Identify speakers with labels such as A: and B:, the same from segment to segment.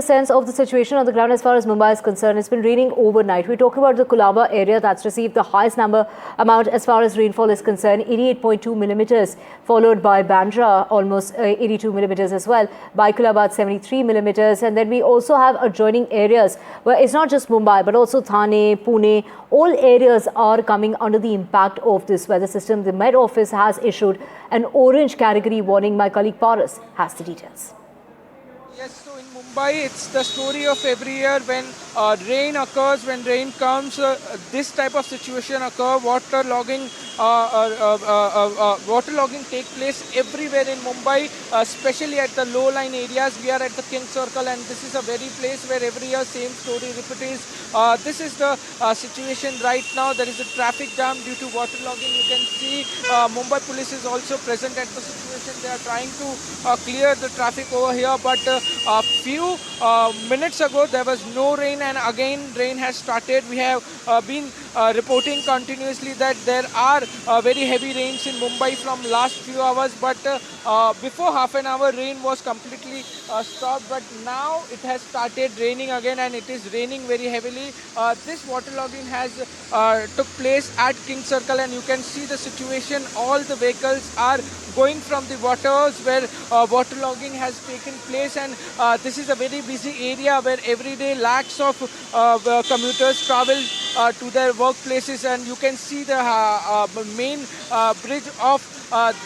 A: Sense of the situation on the ground as far as Mumbai is concerned. It's been raining overnight. We talk about the Colaba area that's received the highest amount as far as rainfall is concerned, 88.2 millimeters, followed by Bandra, almost 82 millimeters as well, by Colaba 73 millimeters. And then we also have adjoining areas where it's not just Mumbai, but also Thane, Pune. All areas are coming under the impact of this weather system. The Met Office has issued an orange category warning. My colleague Paras has the details.
B: Yes, so in Mumbai, it's the story of every year when rain occurs, when rain comes, this type of situation occur, water logging take place everywhere in Mumbai, especially at the low-lying areas. We are at the King Circle, and this is a very place where every year same story repeats. This is the situation right now. There is a traffic jam due to water logging. You can see Mumbai police is also present at the situation. They are trying to clear the traffic over here, but a few minutes ago there was no rain, and again rain has started. We have been reporting continuously that there are very heavy rains in Mumbai from last few hours, but before half an hour rain was completely stopped, but now it has started raining again, and it is raining very heavily. This waterlogging has took place at King Circle, and you can see the situation. All the vehicles are going from the waters where waterlogging has taken place, and this is a very busy area where every day lakhs of commuters travel to their workplaces, and you can see the main bridge of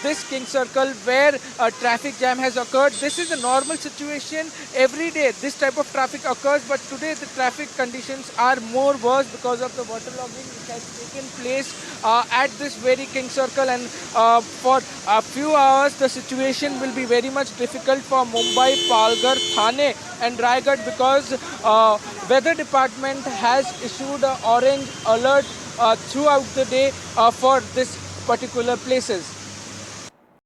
B: this King Circle where a traffic jam has occurred. This is a normal situation. Every day this type of traffic occurs, but today the traffic conditions are more worse because of the waterlogging which has taken place at this very King Circle, and for a few hours the situation will be very much difficult for Mumbai, Palghar, Thane and Raigad, because weather department has issued an orange alert throughout the day for this particular places.